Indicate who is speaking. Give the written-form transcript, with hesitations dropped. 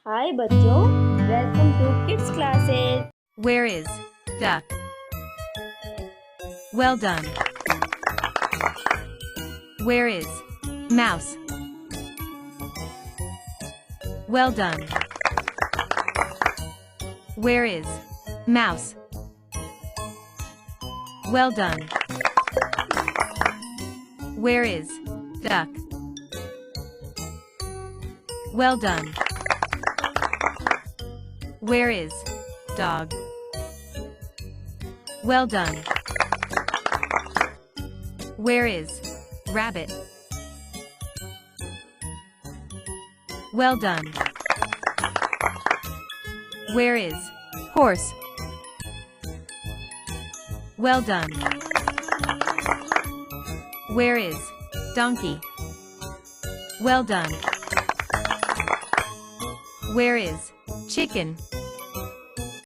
Speaker 1: Hi बच्चों, welcome to kids classes.
Speaker 2: Where is duck? Well done. Where is mouse? Well done. Where is mouse? Well done. Where is duck? Well done. Where is dog? Well done. Where is rabbit? Well done. Where is horse? Well done. Where is donkey? Well done. Where is chicken?